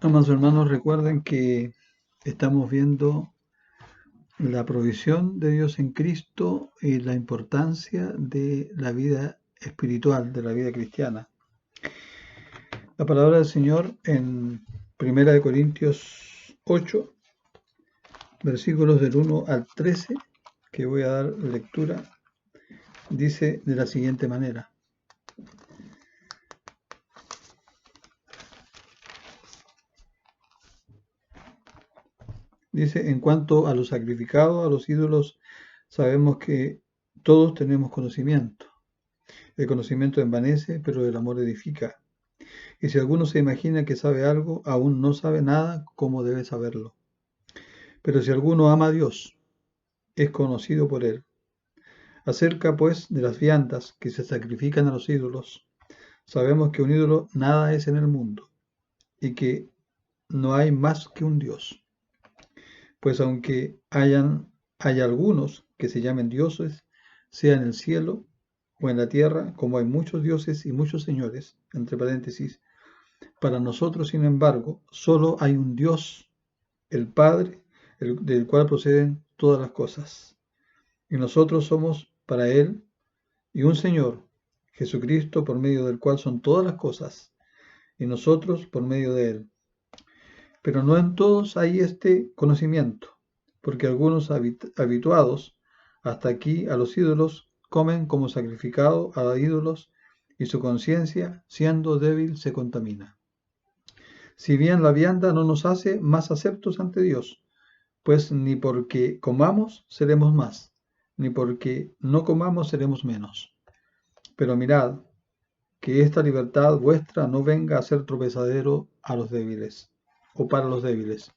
Amados hermanos, recuerden que estamos viendo la provisión de Dios en Cristo y la importancia de la vida espiritual, de la vida cristiana. La palabra del Señor en 1 Corintios 8, versículos del 1 al 13, que voy a dar lectura, dice de la siguiente manera. Dice, en cuanto a lo sacrificado, a los ídolos, sabemos que todos tenemos conocimiento. El conocimiento envanece, pero el amor edifica. Y si alguno se imagina que sabe algo, aún no sabe nada como debe saberlo. Pero si alguno ama a Dios, es conocido por él. Acerca, pues, de las viandas que se sacrifican a los ídolos, sabemos que un ídolo nada es en el mundo, y que no hay más que un Dios. Pues aunque haya algunos que se llamen dioses, sea en el cielo o en la tierra, como hay muchos dioses y muchos señores, entre paréntesis, para nosotros, sin embargo, solo hay un Dios, el Padre, del cual proceden todas las cosas. Y nosotros somos para Él, y un Señor, Jesucristo, por medio del cual son todas las cosas, y nosotros por medio de Él. Pero no en todos hay este conocimiento, porque algunos habituados hasta aquí a los ídolos comen como sacrificado a ídolos, y su conciencia, siendo débil, se contamina. Si bien la vianda no nos hace más aceptos ante Dios, pues ni porque comamos seremos más, ni porque no comamos seremos menos. Pero mirad, que esta libertad vuestra no venga a ser tropezadero a los débiles, o para los débiles.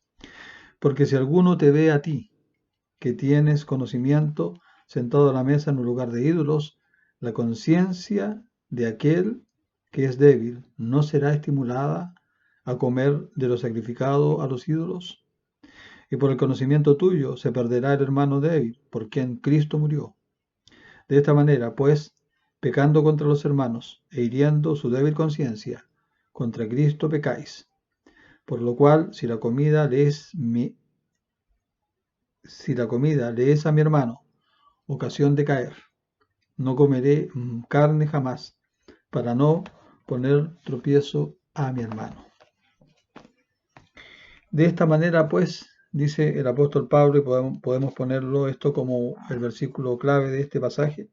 Porque si alguno te ve a ti, que tienes conocimiento, sentado a la mesa en un lugar de ídolos, la conciencia de aquel que es débil no será estimulada a comer de lo sacrificado a los ídolos. Y por el conocimiento tuyo se perderá el hermano débil, por quien Cristo murió. De esta manera, pues, pecando contra los hermanos e hiriendo su débil conciencia, contra Cristo pecáis. Por lo cual, si la comida le es a mi hermano ocasión de caer, no comeré carne jamás, para no poner tropiezo a mi hermano. De esta manera, pues, dice el apóstol Pablo, y podemos ponerlo esto como el versículo clave de este pasaje,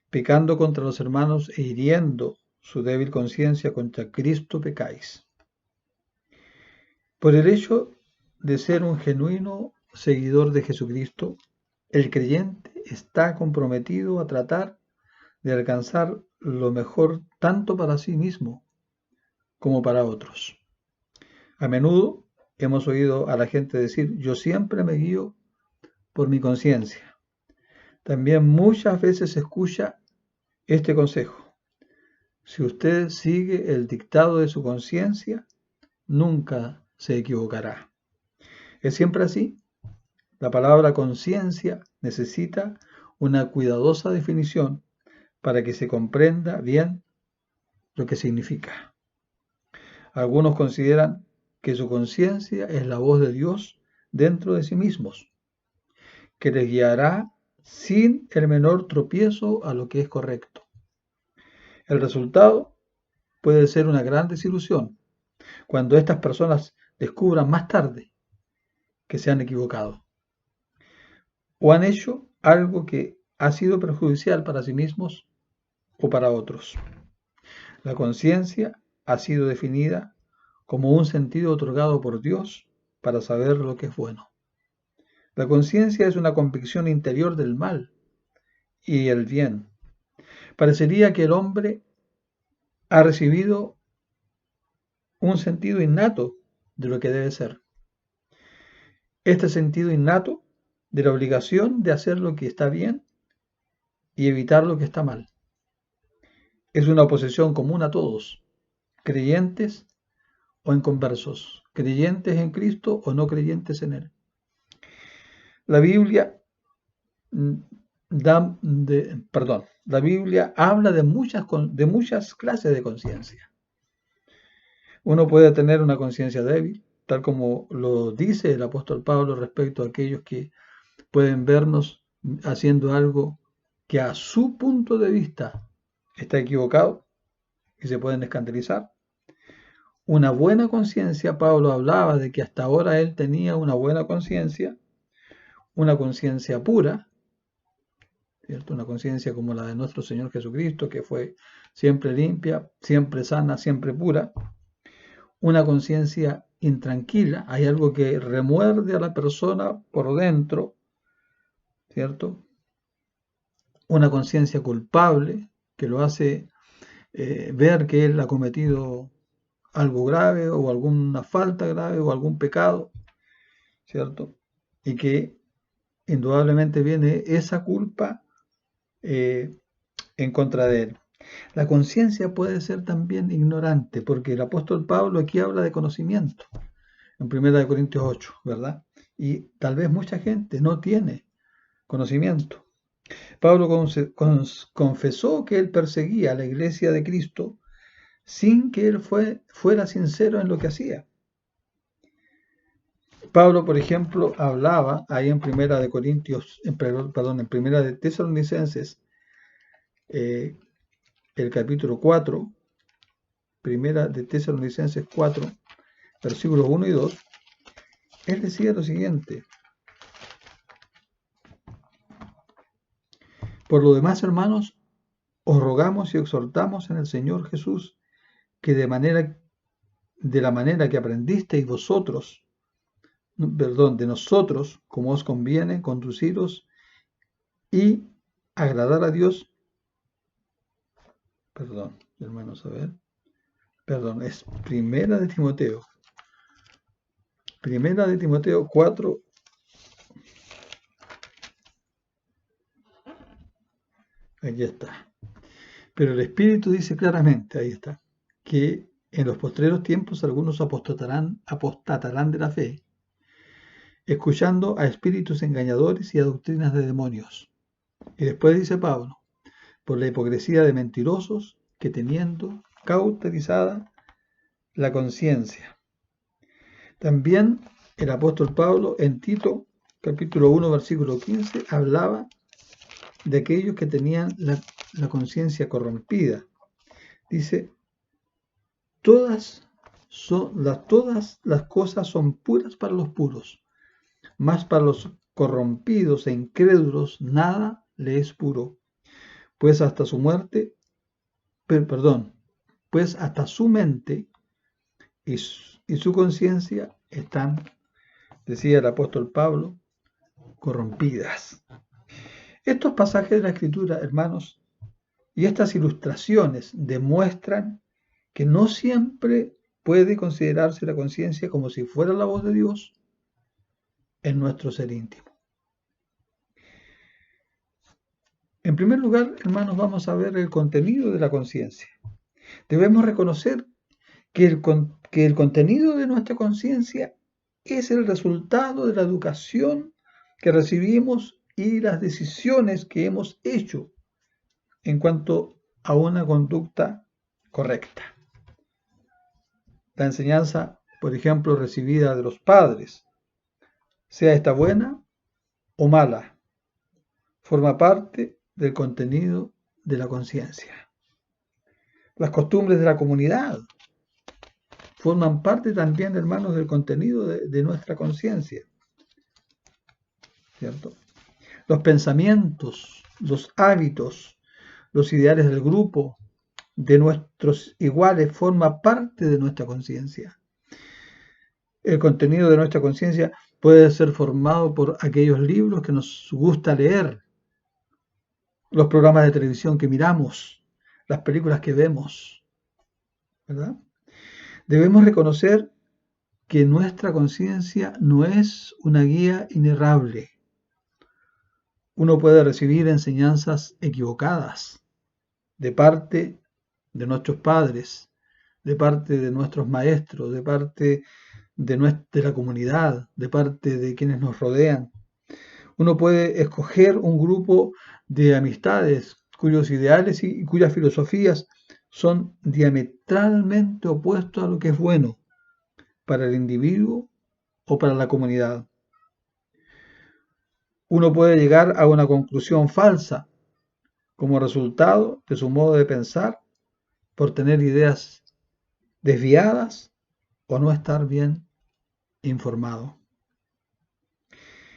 pecando contra los hermanos e hiriendo su débil conciencia, contra Cristo pecáis. Por el hecho de ser un genuino seguidor de Jesucristo, el creyente está comprometido a tratar de alcanzar lo mejor tanto para sí mismo como para otros. A menudo hemos oído a la gente decir, yo siempre me guío por mi conciencia. También muchas veces se escucha este consejo. Si usted sigue el dictado de su conciencia, nunca se equivocará. ¿Es siempre así? La palabra conciencia necesita una cuidadosa definición para que se comprenda bien lo que significa. Algunos consideran que su conciencia es la voz de Dios dentro de sí mismos, que les guiará sin el menor tropiezo a lo que es correcto. El resultado puede ser una gran desilusión cuando estas personas descubran más tarde que se han equivocado o han hecho algo que ha sido perjudicial para sí mismos o para otros. La conciencia ha sido definida como un sentido otorgado por Dios para saber lo que es bueno. La conciencia es una convicción interior del mal y el bien. Parecería que el hombre ha recibido un sentido innato de lo que debe ser. Este sentido innato de la obligación de hacer lo que está bien y evitar lo que está mal. Es una posesión común a todos, creyentes o inconversos, creyentes en Cristo o no creyentes en Él. La Biblia la Biblia habla de muchas clases de conciencia. Uno puede tener una conciencia débil, tal como lo dice el apóstol Pablo respecto a aquellos que pueden vernos haciendo algo que a su punto de vista está equivocado y se pueden escandalizar. Una buena conciencia, Pablo hablaba de que hasta ahora él tenía una buena conciencia, una conciencia pura, ¿cierto? Una conciencia como la de nuestro Señor Jesucristo, que fue siempre limpia, siempre sana, siempre pura. Una conciencia intranquila, hay algo que remuerde a la persona por dentro, ¿cierto? Una conciencia culpable que lo hace ver que él ha cometido algo grave o alguna falta grave o algún pecado, ¿cierto? Y que indudablemente viene esa culpa en contra de él. La conciencia puede ser también ignorante, porque el apóstol Pablo aquí habla de conocimiento, en 1 Corintios 8, ¿verdad? Y tal vez mucha gente no tiene conocimiento. Pablo confesó que él perseguía a la iglesia de Cristo sin que él fuera sincero en lo que hacía. Pablo, por ejemplo, hablaba ahí en Primera de Corintios, en Primera de Tesalonicenses, el capítulo 4, Primera de Tesalonicenses 4, versículos 1 y 2, él decía lo siguiente: por lo demás, hermanos, os rogamos y exhortamos en el Señor Jesús que de la manera que aprendisteis vosotros, de nosotros, como os conviene, conduciros y agradar a Dios. Perdón, hermanos, a ver. Perdón, es Primera de Timoteo. Primera de Timoteo 4. Aquí está. Pero el Espíritu dice claramente, ahí está, que en los postreros tiempos algunos apostatarán de la fe, escuchando a espíritus engañadores y a doctrinas de demonios. Y después dice Pablo, por la hipocresía de mentirosos que teniendo cauterizada la conciencia. También el apóstol Pablo en Tito, capítulo 1, versículo 15, hablaba de aquellos que tenían la conciencia corrompida. Dice, todas las cosas son puras para los puros, mas para los corrompidos e incrédulos nada le es puro, pues hasta su muerte, pues hasta su mente y su conciencia están, decía el apóstol Pablo, corrompidas. Estos pasajes de la Escritura, hermanos, y estas ilustraciones demuestran que no siempre puede considerarse la conciencia como si fuera la voz de Dios en nuestro ser íntimo. En primer lugar, hermanos, vamos a ver el contenido de la conciencia. Debemos reconocer que el contenido de nuestra conciencia es el resultado de la educación que recibimos y las decisiones que hemos hecho en cuanto a una conducta correcta. La enseñanza, por ejemplo, recibida de los padres, sea esta buena o mala, forma parte del contenido de la conciencia. Las costumbres de la comunidad forman parte también, hermanos, del contenido de nuestra conciencia, ¿cierto? Los pensamientos, los hábitos, los ideales del grupo, de nuestros iguales, forma parte de nuestra conciencia. El contenido de nuestra conciencia puede ser formado por aquellos libros que nos gusta leer, los programas de televisión que miramos, las películas que vemos, ¿verdad? Debemos reconocer que nuestra conciencia no es una guía inerrable. Uno puede recibir enseñanzas equivocadas de parte de nuestros padres, de parte de nuestros maestros, de parte de la comunidad, de parte de quienes nos rodean. Uno puede escoger un grupo de amistades cuyos ideales y cuyas filosofías son diametralmente opuestos a lo que es bueno para el individuo o para la comunidad. Uno puede llegar a una conclusión falsa como resultado de su modo de pensar por tener ideas desviadas o no estar bien informado.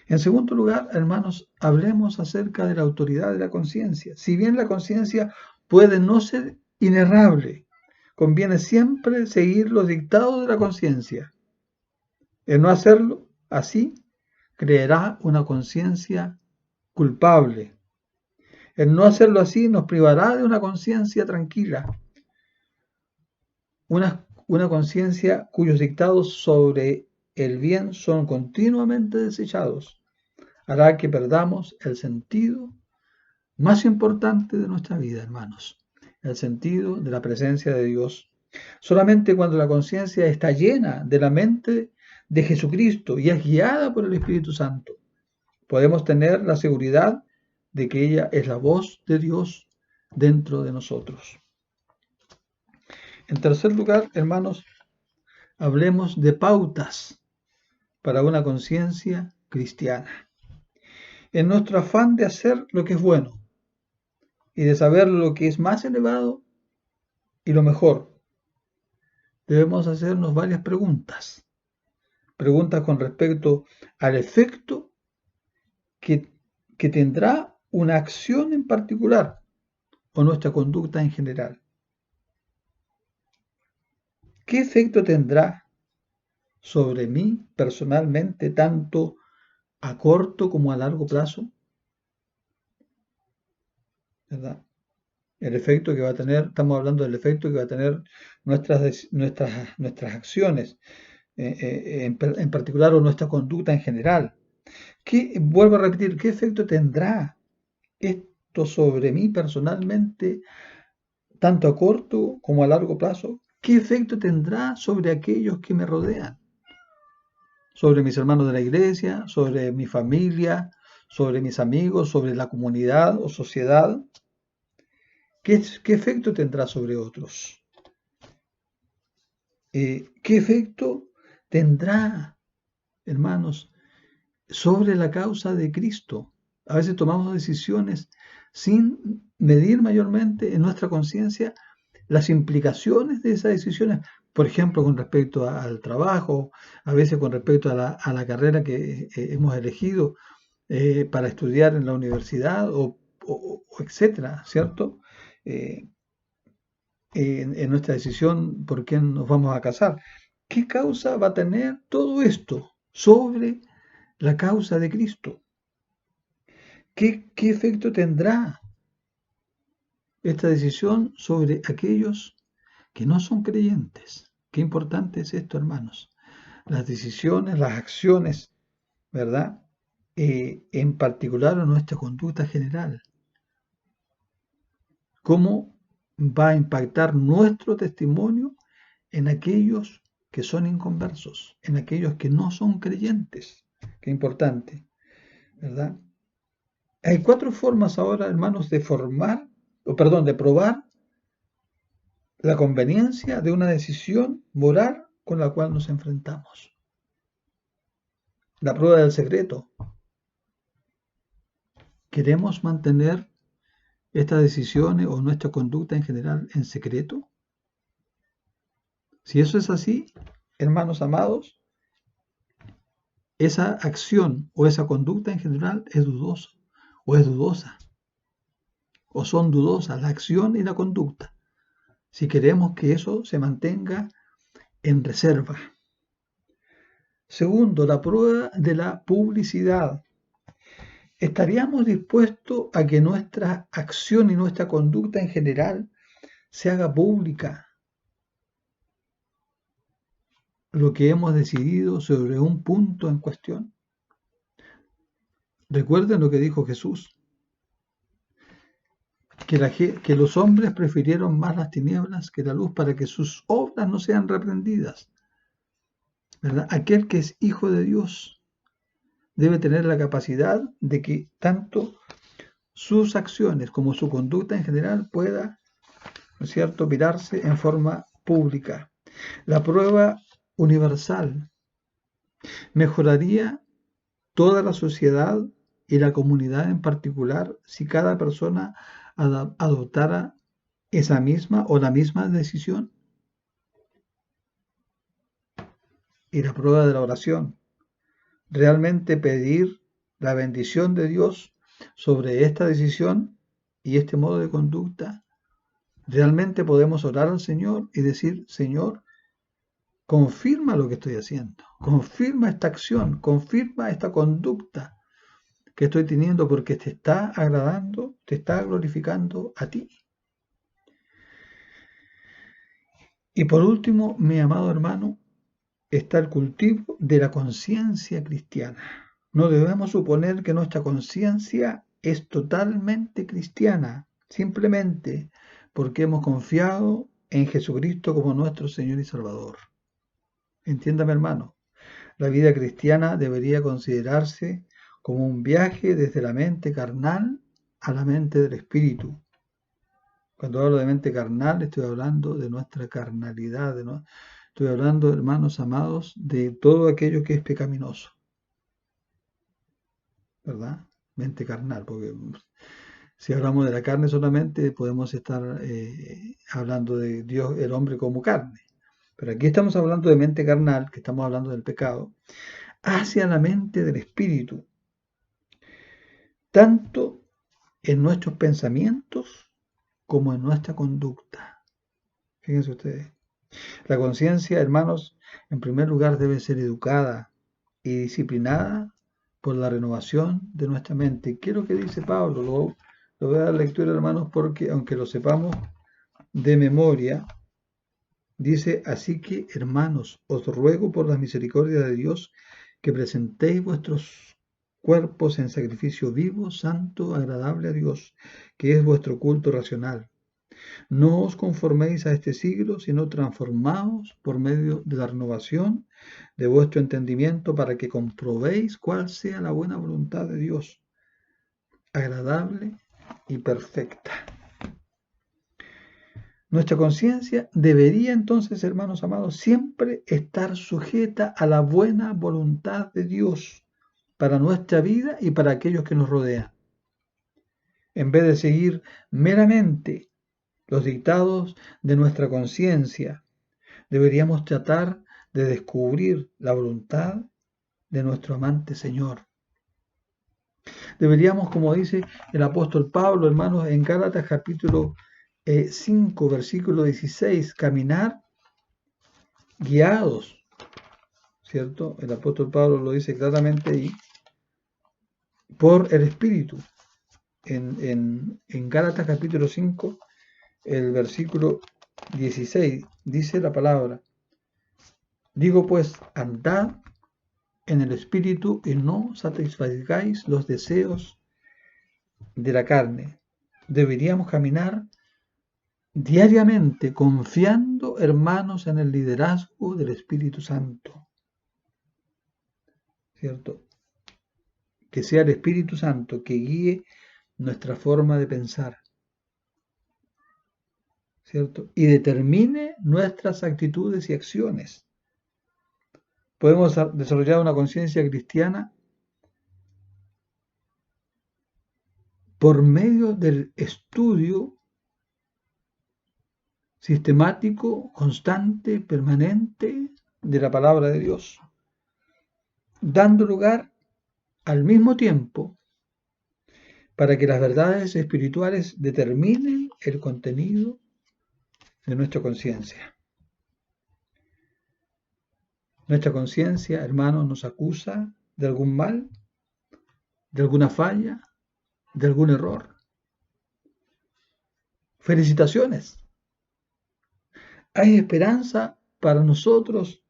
En segundo lugar, hermanos, hablemos acerca de la autoridad de la conciencia. Si bien la conciencia puede no ser inerrable, conviene siempre seguir los dictados de la conciencia. El no hacerlo así creará una conciencia culpable. El no hacerlo así nos privará de una conciencia tranquila, una conciencia cuyos dictados sobre el bien son continuamente desechados. Hará que perdamos el sentido más importante de nuestra vida, hermanos, el sentido de la presencia de Dios. Solamente cuando la conciencia está llena de la mente de Jesucristo y es guiada por el Espíritu Santo, podemos tener la seguridad de que ella es la voz de Dios dentro de nosotros. En tercer lugar, hermanos, hablemos de pautas para una conciencia cristiana. En nuestro afán de hacer lo que es bueno y de saber lo que es más elevado y lo mejor, debemos hacernos varias preguntas. Preguntas con respecto al efecto que tendrá una acción en particular o nuestra conducta en general. ¿Qué efecto tendrá sobre mí personalmente, tanto a corto como a largo plazo? ¿Verdad? El efecto que va a tener, estamos hablando del efecto que va a tener nuestras acciones, en particular, o nuestra conducta en general. Vuelvo a repetir, ¿qué efecto tendrá esto sobre mí personalmente, tanto a corto como a largo plazo? ¿Qué efecto tendrá sobre aquellos que me rodean? Sobre mis hermanos de la iglesia, sobre mi familia, sobre mis amigos, sobre la comunidad o sociedad. ¿Qué efecto tendrá sobre otros? ¿Qué efecto tendrá, hermanos, sobre la causa de Cristo? A veces tomamos decisiones sin medir mayormente en nuestra conciencia las implicaciones de esas decisiones, por ejemplo, con respecto al trabajo, a veces con respecto a la carrera que hemos elegido para estudiar en la universidad o etcétera, ¿cierto? En nuestra decisión por quién nos vamos a casar. ¿Qué causa va a tener todo esto sobre la causa de Cristo? ¿Qué efecto tendrá esta decisión sobre aquellos que no son creyentes? Qué importante es esto, hermanos. Las decisiones, las acciones, ¿verdad? En particular en nuestra conducta general. ¿Cómo va a impactar nuestro testimonio en aquellos que son inconversos, en aquellos que no son creyentes? Qué importante, ¿verdad? Hay 4 formas ahora, hermanos, de probar la conveniencia de una decisión moral con la cual nos enfrentamos. La prueba del secreto. ¿Queremos mantener estas decisiones o nuestra conducta en general en secreto? Si eso es así, hermanos amados, esa acción o esa conducta en general es dudosa o son dudosas la acción y la conducta, si queremos que eso se mantenga en reserva. Segundo, la prueba de la publicidad. ¿Estaríamos dispuestos a que nuestra acción y nuestra conducta en general se haga pública? Lo que hemos decidido sobre un punto en cuestión. Recuerden lo que dijo Jesús, que los hombres prefirieron más las tinieblas que la luz para que sus obras no sean reprendidas. ¿Verdad? Aquel que es hijo de Dios debe tener la capacidad de que tanto sus acciones como su conducta en general pueda ¿no es cierto?, mirarse en forma pública. La prueba universal mejoraría toda la sociedad y la comunidad en particular si cada persona adoptara esa misma o la misma decisión. Y la prueba de la oración, realmente pedir la bendición de Dios sobre esta decisión y este modo de conducta. Realmente podemos orar al Señor y decir: Señor, confirma lo que estoy haciendo, confirma esta acción, confirma esta conducta que estoy teniendo, porque te está agradando, te está glorificando a ti. Y por último, mi amado hermano, está el cultivo de la conciencia cristiana. No debemos suponer que nuestra conciencia es totalmente cristiana, simplemente porque hemos confiado en Jesucristo como nuestro Señor y Salvador. Entiéndame, hermano, la vida cristiana debería considerarse como un viaje desde la mente carnal a la mente del Espíritu. Cuando hablo de mente carnal, estoy hablando de nuestra carnalidad, estoy hablando, hermanos amados, de todo aquello que es pecaminoso, ¿verdad? Mente carnal, porque si hablamos de la carne solamente podemos estar hablando de Dios, el hombre como carne. Pero aquí estamos hablando de mente carnal, que estamos hablando del pecado, hacia la mente del Espíritu, tanto en nuestros pensamientos como en nuestra conducta. Fíjense ustedes. La conciencia, hermanos, en primer lugar debe ser educada y disciplinada por la renovación de nuestra mente. ¿Qué es lo que dice Pablo? Lo voy a dar lectura, hermanos, porque aunque lo sepamos de memoria, dice: así que, hermanos, os ruego por la misericordia de Dios que presentéis vuestros cuerpos en sacrificio vivo, santo, agradable a Dios, que es vuestro culto racional. No os conforméis a este siglo, sino transformaos por medio de la renovación de vuestro entendimiento, para que comprobéis cuál sea la buena voluntad de Dios, agradable y perfecta. Nuestra conciencia debería entonces, hermanos amados, siempre estar sujeta a la buena voluntad de Dios para nuestra vida y para aquellos que nos rodean, en vez de seguir meramente los dictados de nuestra conciencia. Deberíamos tratar de descubrir la voluntad de nuestro amante Señor. Deberíamos, como dice el apóstol Pablo, hermanos, en Gálatas capítulo 5, versículo 16, caminar guiados, ¿cierto? El apóstol Pablo lo dice claramente ahí, por el Espíritu. En Gálatas capítulo 5, el versículo 16, dice la palabra: digo pues, andad en el Espíritu y no satisfagáis los deseos de la carne. Deberíamos caminar diariamente confiando, hermanos, en el liderazgo del Espíritu Santo, ¿cierto? Que sea el Espíritu Santo que guíe nuestra forma de pensar, ¿cierto? Y determine nuestras actitudes y acciones. Podemos desarrollar una conciencia cristiana por medio del estudio sistemático, constante, permanente de la palabra de Dios, dando lugar al mismo tiempo para que las verdades espirituales determinen el contenido de nuestra conciencia. Nuestra conciencia, hermanos, nos acusa de algún mal, de alguna falla, de algún error. Felicitaciones. Hay esperanza para nosotros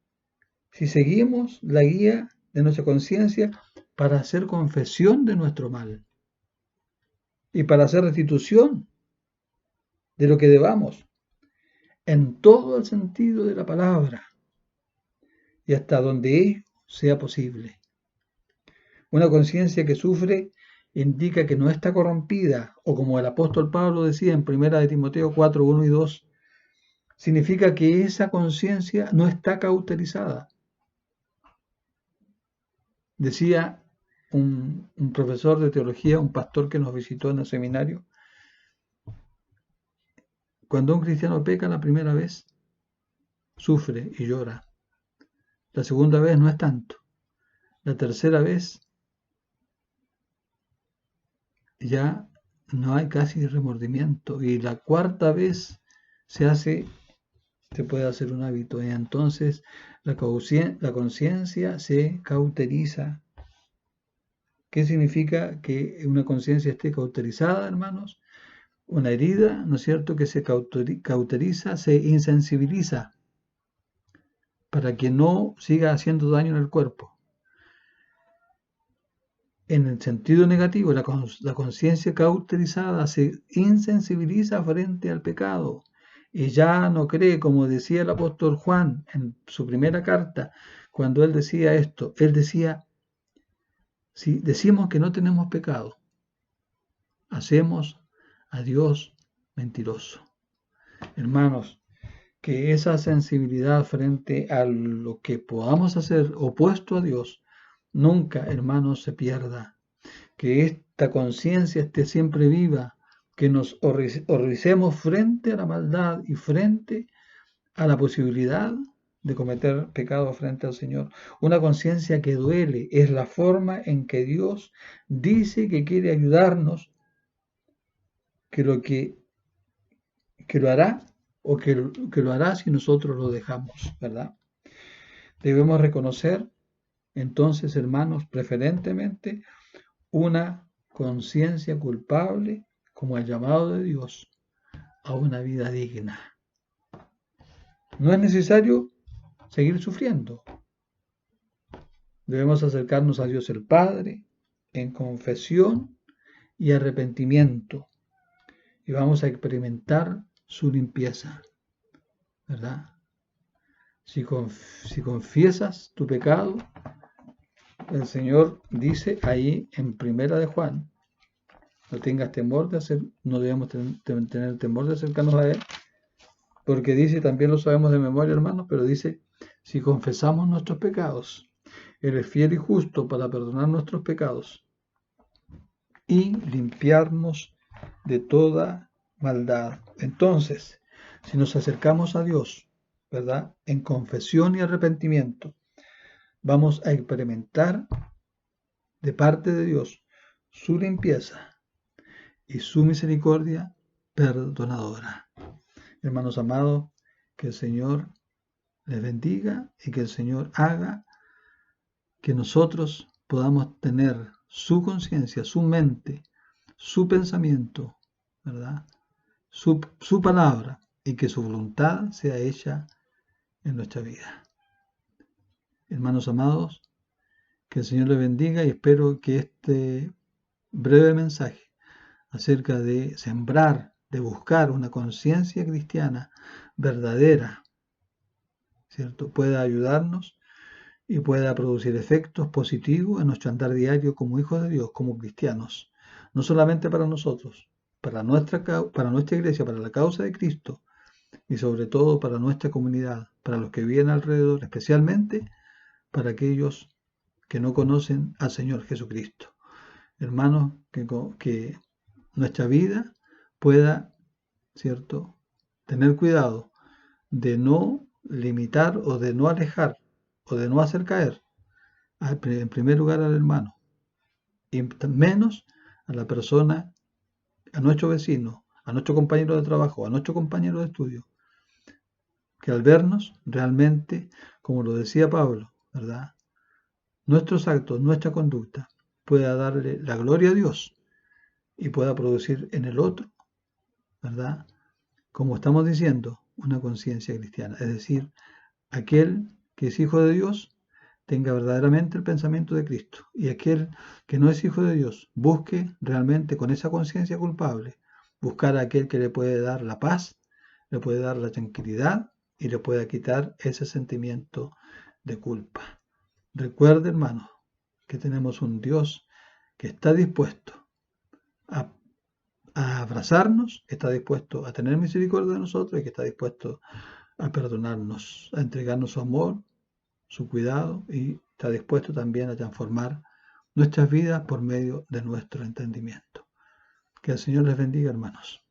si seguimos la guía de nuestra conciencia para hacer confesión de nuestro mal y para hacer restitución de lo que debamos en todo el sentido de la palabra y hasta donde ello sea posible. Una conciencia que sufre indica que no está corrompida, o como el apóstol Pablo decía en 1 de Timoteo 4, 1 y 2, significa que esa conciencia no está cauterizada. Decía un profesor de teología, un pastor que nos visitó en el seminario, cuando un cristiano peca la primera vez, sufre y llora. La segunda vez no es tanto. La tercera vez ya no hay casi remordimiento. Y la cuarta vez se puede hacer un hábito. Y entonces la conciencia se cauteriza. ¿Qué significa que una conciencia esté cauterizada, hermanos? Una herida, ¿no es cierto?, que se cauteriza, se insensibiliza para que no siga haciendo daño en el cuerpo. En el sentido negativo, la conciencia cauterizada se insensibiliza frente al pecado y ya no cree, como decía el apóstol Juan en su primera carta, cuando él decía esto, él decía, si decimos que no tenemos pecado, hacemos a Dios mentiroso. Hermanos, que esa sensibilidad frente a lo que podamos hacer opuesto a Dios, nunca, hermanos, se pierda. Que esta conciencia esté siempre viva, que nos horroricemos frente a la maldad y frente a la posibilidad de cometer pecado frente al Señor. Una conciencia que duele es la forma en que Dios dice que quiere ayudarnos, que lo hará o que lo hará si nosotros lo dejamos, ¿verdad? Debemos reconocer entonces, hermanos, preferentemente una conciencia culpable como el llamado de Dios a una vida digna. No es necesario seguir sufriendo. Debemos acercarnos a Dios el Padre en confesión y arrepentimiento y vamos a experimentar su limpieza, ¿verdad? Si confiesas tu pecado, el Señor dice ahí en Primera de Juan, no tengas temor de hacer, no debemos tener temor de acercarnos a Él, porque dice, también lo sabemos de memoria, hermanos, pero dice, si confesamos nuestros pecados, Él es fiel y justo para perdonar nuestros pecados y limpiarnos de toda maldad. Entonces, si nos acercamos a Dios, ¿verdad?, en confesión y arrepentimiento, vamos a experimentar de parte de Dios su limpieza y su misericordia perdonadora. Hermanos amados, que el Señor les bendiga y que el Señor haga que nosotros podamos tener su conciencia, su mente, su pensamiento, ¿verdad?, su palabra, y que su voluntad sea hecha en nuestra vida. Hermanos amados, que el Señor les bendiga y espero que este breve mensaje acerca de sembrar, de buscar una conciencia cristiana verdadera, ¿cierto?, pueda ayudarnos y pueda producir efectos positivos en nuestro andar diario como hijos de Dios, como cristianos, no solamente para nosotros, para nuestra iglesia, para la causa de Cristo y sobre todo para nuestra comunidad, para los que viven alrededor, especialmente para aquellos que no conocen al Señor Jesucristo. Hermanos, que nuestra vida pueda, ¿cierto?, tener cuidado de no limitar o de no alejar o de no hacer caer en primer lugar al hermano y menos a la persona, a nuestro vecino, a nuestro compañero de trabajo, a nuestro compañero de estudio, que al vernos realmente, como lo decía Pablo, ¿verdad?, nuestros actos, nuestra conducta pueda darle la gloria a Dios y pueda producir en el otro, ¿verdad?, como estamos diciendo, una conciencia cristiana, es decir, aquel que es hijo de Dios tenga verdaderamente el pensamiento de Cristo, y aquel que no es hijo de Dios busque realmente con esa conciencia culpable buscar a aquel que le puede dar la paz, le puede dar la tranquilidad y le pueda quitar ese sentimiento de culpa. Recuerde, hermanos, que tenemos un Dios que está dispuesto a, a abrazarnos, que está dispuesto a tener misericordia de nosotros y que está dispuesto a perdonarnos, a entregarnos su amor, su cuidado y está dispuesto también a transformar nuestras vidas por medio de nuestro entendimiento. Que el Señor les bendiga, hermanos.